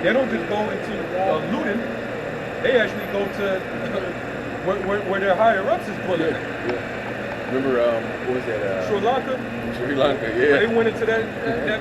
they don't just go into looting. They actually go to where their higher ups is pulling. Yeah. Remember, what was that? Sri Lanka. Sri Lanka, yeah. They went into that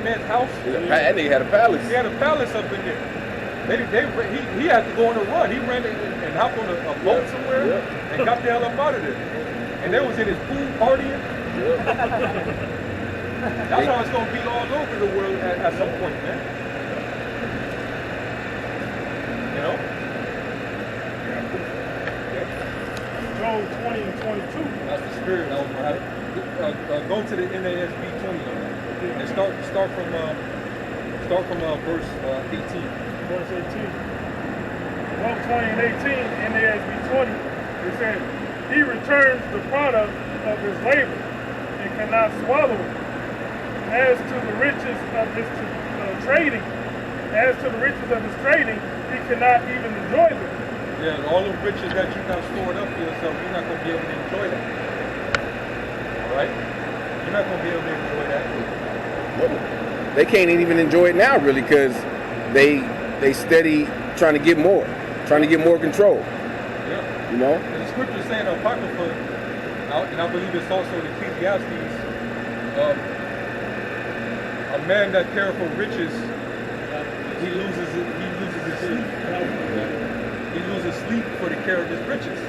man's house. That nigga had a palace. He had a palace up in there. He had to go on a run. He ran and hopped on a boat somewhere and got the hell up out of there. And they was in his pool partying. That's how it's gonna be all over the world at some point, man. You know? Job 20 and 22. That's the spirit. Go to the NASB 20 and start from verse 18. Verse 18. Job 20 and 18, NASB 20, it says, he returns the product of his labor and cannot swallow it. As to the riches of his trading, he cannot even enjoy them. Yeah, all the riches that you got stored up for yourself, you're not going to be able to enjoy that. All right? You're not going to be able to enjoy that. They can't even enjoy it now, really, because they steady trying to get more control. Yeah. You know? And the scripture saying Apocrypha, and I believe it's also in Ecclesiastes, a man that cares for riches, he loses his sleep. He loses sleep for the care of his riches.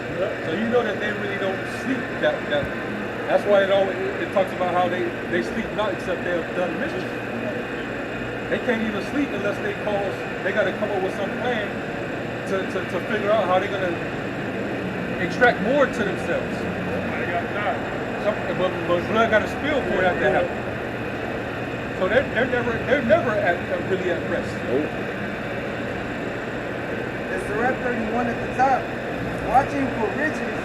So you know that they really don't sleep. That's why it talks about how they sleep not except they have done mischief. They can't even sleep unless they got to come up with some plan to figure out how they're gonna extract more to themselves. They got to die. But blood got to spill for that to happen. So they're never really at rest. The Surah 31 at the top, watching for riches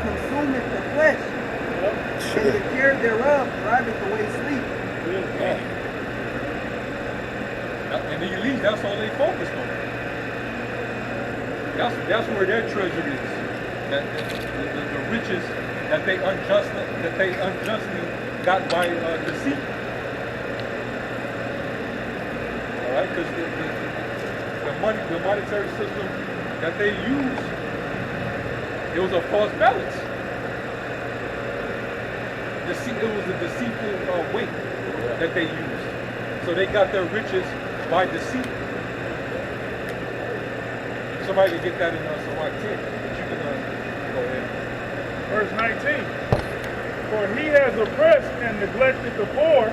consumeth the flesh, and the care thereof driveth away sleep. And the elite, that's all they focused on. That's where their treasure is. The riches that they unjustly got by deceit. All right, because the monetary system that they use, it was a false balance. It was a deceitful weight that they used. So they got their riches by deceit. Somebody can get that in Surah 10, but you can go ahead. Verse 19. For he has oppressed and neglected the poor.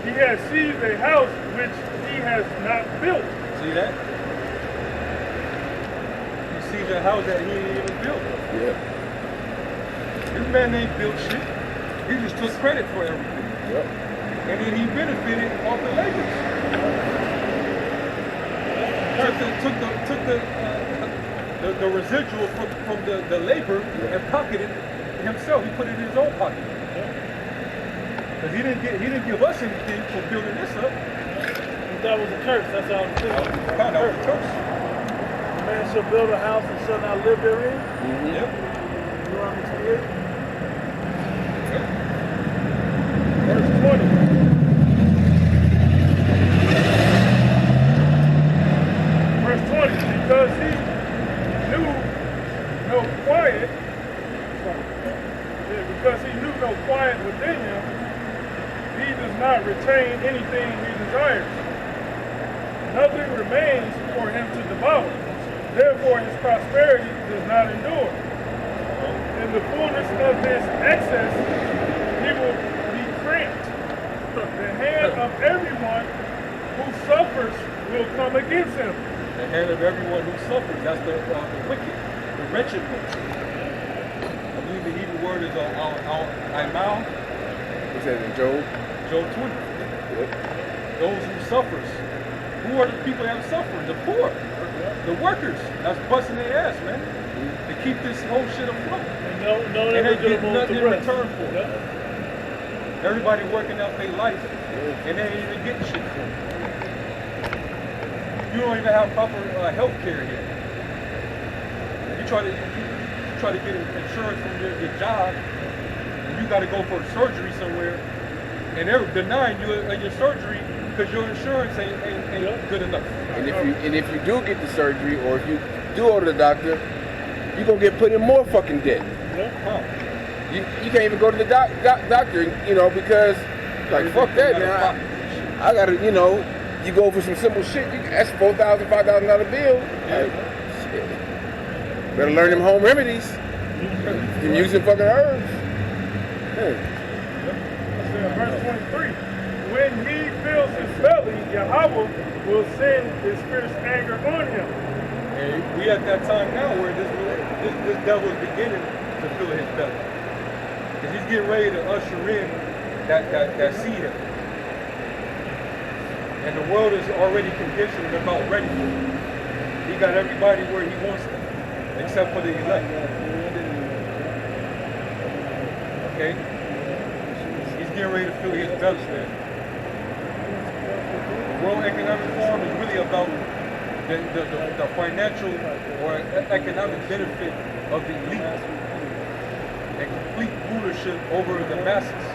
He has seized a house which he has not built. See that? You see the house that he ain't even built. Yeah. This man ain't built shit. He just took credit for everything. Yep. And then he benefited off the labors. Took the residual from the labor and pocketed himself. He put it in his own pocket. Because he didn't give us anything for building this up. That was a curse. That's all it is. That was a curse. A man shall build a house and shall not live therein. Mm-hmm. Yep. Deuteronomy 28. Yep. Verse 20. Verse 20. Because he knew no quiet. Because he knew no quiet within him, he does not retain anything he desires. Nothing remains for him to devour. Therefore his prosperity does not endure. In the fullness of his excess, he will be cramped. The hand of everyone who suffers will come against him. The hand of everyone who suffers, that's the wicked, the wretched ones. I believe the Hebrew word is aimal. It says in Job. Job 20. Yep. Those who suffers. Who are the people that suffer? The poor. The workers. That's busting their ass, man. To keep this whole shit afloat. And they get nothing in return for it. Everybody working out their life and they ain't even getting shit for it. You don't even have proper health care here. You try to get insurance from your job, and you got to go for surgery somewhere, and they're denying you your surgery because your insurance ain't good enough. And if you do get the surgery, or if you do go to the doctor, you're gonna get put in more fucking debt. Huh. You can't even go to the doctor, you know, because like fuck that, man. I gotta, you know, you go for some simple shit. That's $4,000, $5,000 bill. Like, shit. Better learn them home remedies. And using fucking herbs. Verse 23. When he fills his belly, Yahweh will send his fierce anger on him. And we at that time now where this devil is beginning to fill his belly. Because he's getting ready to usher in that seed in. And the world is already conditioned and about ready for it. He got everybody where he wants them, except for the elect. Okay? He's getting ready to fill his belly, man. World Economic Forum is really about the financial or economic benefit of the elite and complete rulership over the masses.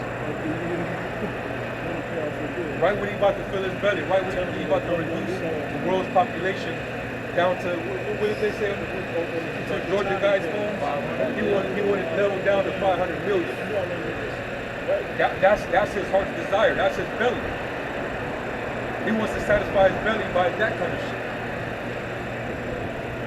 Right when he about to fill his belly, right when he about to reduce the world's population down to, what did they say? To Georgia guy's home, he wanted leveled down to 500 million. That's his heart's desire. That's his belly. He wants to satisfy his belly by that kind of shit,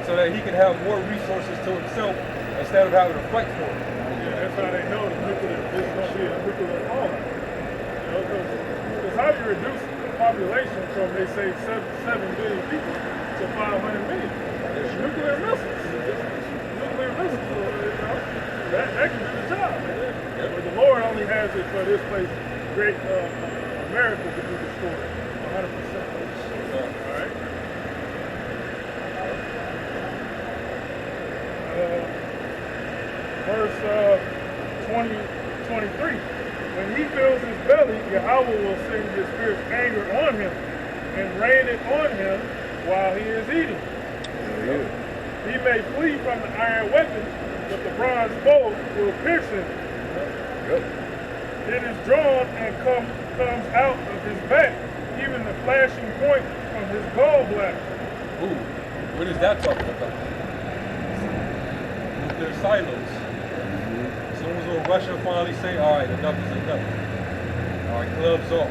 so that he can have more resources to himself instead of having to fight for it. Yeah, that's how they know the nuclear is going to be a nuclear fallout. You know, because how do you reduce the population from, they say, 7 billion people to 500 million? It's nuclear missiles. Nuclear missiles. You know, that can do the job. But the Lord only has it for this place, great America, to be destroyed. 100%. All right. Verse 23. When he fills his belly, Yahweh will send his fierce anger on him and rain it on him while he is eating. He may flee from the iron weapon, but the bronze bow will pierce him. It is drawn and comes out of his back, even the flashing point from his gallbladder. Ooh, what is that talking about? Nuclear silos. As soon as old Russia finally say, all right, enough is enough. All right, gloves off.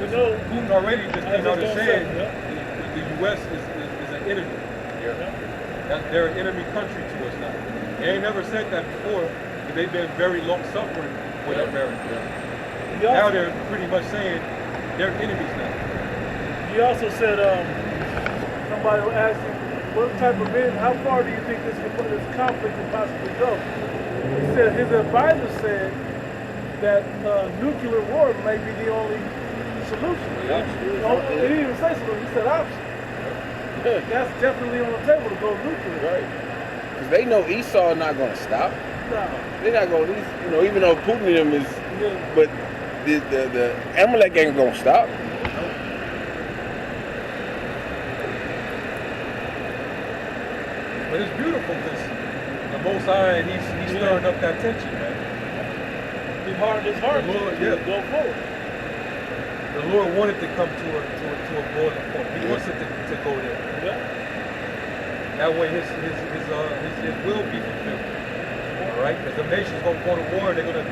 We know Putin already just came out and said the U.S. is an enemy. That they're an enemy country to us now. They ain't never said that before, but they've been very long suffering with America. Now they're pretty much saying they're enemies now. He also said, somebody asked him, what type of men, how far do you think this conflict can possibly go? He said, his advisor said that nuclear war may be the only solution. He didn't even say solution, he said option. That's definitely on the table to go nuclear. Right. Because they know Esau not going to stop. No. They're not going to, you know, even though Putin and them is, but the Amalek ain't going to stop. But it's beautiful because the Most High, he's stirring up that tension, man. It's hard to go forward. The Lord wanted to come to a boiling point. He wants it to go there. That way his will be fulfilled. All right? Because the nation's going to go to war, they're going to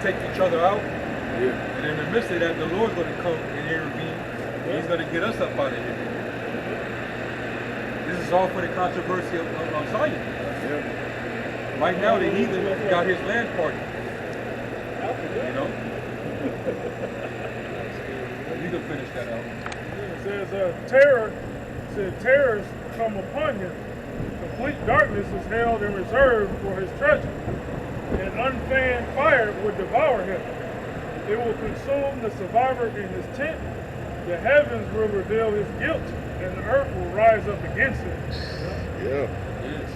take each other out. And in the midst of that, the Lord's going to come and intervene. And he's going to get us up out of here. This is all for the controversy of Zion. Right now, the heathen got his land party. You know? You can finish that out. It says, terrors come upon him. Complete darkness is held in reserve for his treasure. An unfanned fire will devour him. It will consume the survivor in his tent. The heavens will reveal his guilt, and the earth will rise up against him. Yeah. Yes.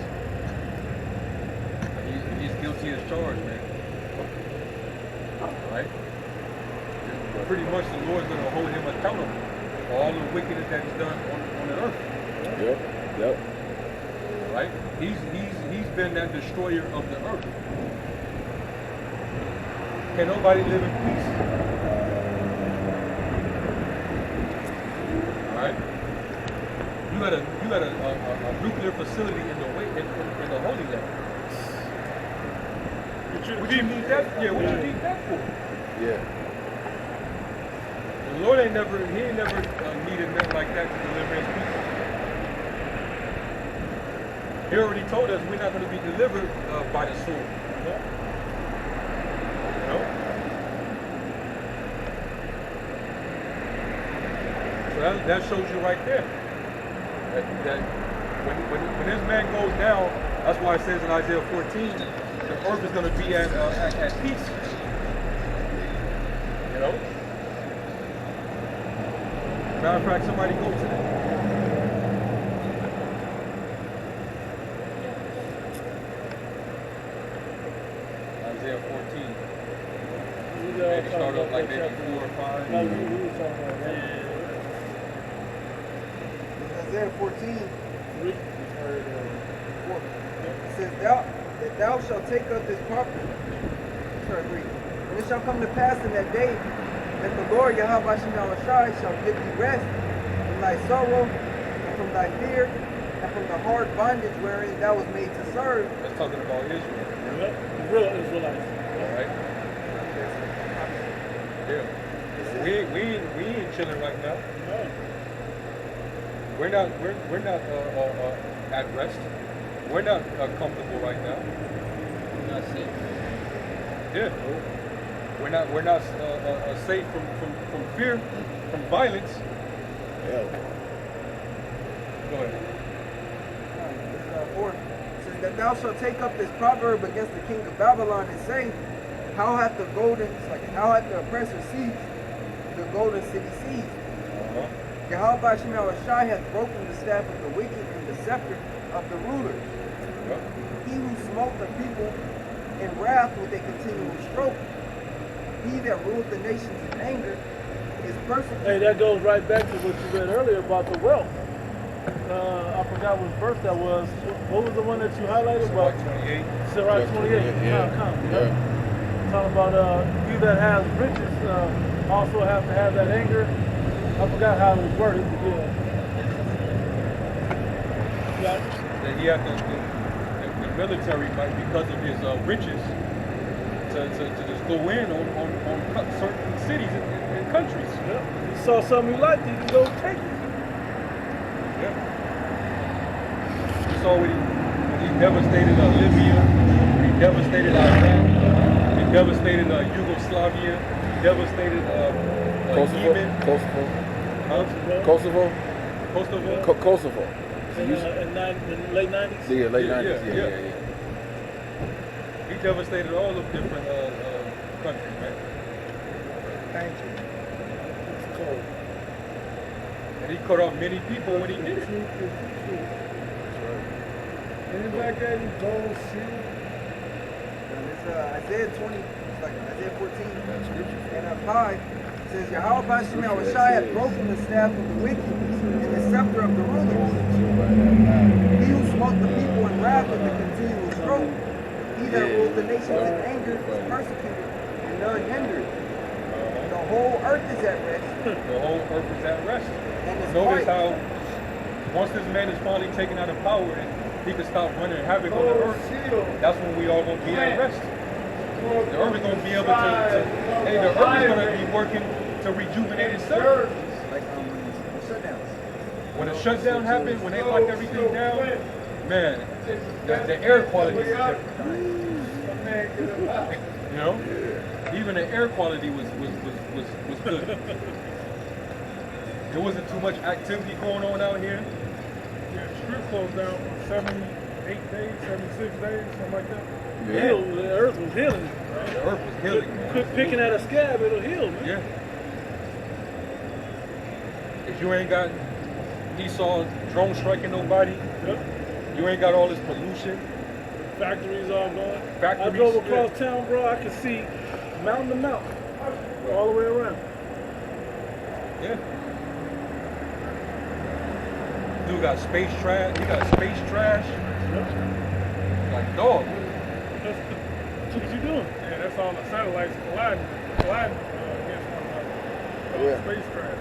He's guilty as charged, man. Right? Pretty much the Lord's going to hold him accountable for all the wickedness that he's done on the earth. Yep. Right? He's been that destroyer of the earth. Can nobody live in peace? right? You got a nuclear facility in the Holy Land. What you need that? Yeah, what you need that for? Yeah. The Lord ain't never needed nothing like that to deliver his people. He already told us we're not going to be delivered by the sword. You know? So that shows you right there that when this man goes down, that's why it says in Isaiah 14, the earth is going to be at peace. You know? Matter of fact, somebody go to that. Isaiah 14. Maybe start off like maybe 4 or 5. Isaiah 14. It says, thou shalt take up this property. Sorry, read. And it shall come to pass in that day that the Lord Yahweh shall give thee rest from thy sorrow and from thy fear and from the hard bondage wherein thou was made to serve. That's talking about Israel. The real Israelites. Alright? Yeah. We ain't chilling right now. No. We're not at rest. We're not comfortable right now. We're not safe. Yeah. We're not safe from fear, from violence. Hell. Go ahead. It says that thou shalt take up this proverb against the king of Babylon and say, how hath the oppressor seized, the golden city seized? Yahweh Shai hath broken the staff of the wicked and the scepter of the rulers. He who smote the people in wrath with a continual stroke. He that ruled the nations in anger is persecuted. Hey, that goes right back to what you read earlier about the wealth. I forgot what verse that was. What was the one that you highlighted? Sirach 28. Sirach 28. Yeah. Talking about he that has riches also have to have that anger. I forgot how it was worded, but yeah. That he had the military might, because of his riches, to just go in on certain cities and countries. Yeah. You saw something you liked, you can go take it. Yeah. You saw when he devastated Libya, he devastated Iraq, he devastated Yugoslavia, he devastated Yemen. Kosovo. In late 90s? Yeah, late 90s. Yeah. He devastated all of different countries, man. Thank you. It's cold. And he cut off many people when he did it. Anybody got any gold seal? It's Isaiah 20, it's like Isaiah 14 and 5. It says, Yahweh Shai hath broken the staff of the wicked and the scepter of the rulers. He who smote the people in wrath with a continual stroke. He that ruled the nations in anger is persecuted and none hindered. The whole earth is at rest. The whole earth is at rest. And it's Notice quiet. how once this man is finally taken out of power and he can stop running havoc on the earth, that's when we all going to be at rest. The earth is going to be able the earth is going to be working to rejuvenate itself. Like shutdowns. When a shutdown happens, when they lock everything down, man, the air quality is different. You know? Even the air quality was good. There wasn't too much activity going on out here. Yeah, the strip closed down for 78 days, 76 days, something like that. Heal, the earth was healing. The earth was healing. Quit picking at a scab, it'll heal, man. Yeah. If you ain't got Esau drone striking nobody, Yep. you ain't got all this pollution. Factories all going. Factories, I drove across town, bro. I could see mountain to mountain, all the way around. Yeah. Dude got space trash. He got space trash. Yep. Like dog. What you doing? Yeah, that's all the satellites colliding against one another. Yeah. Space craft.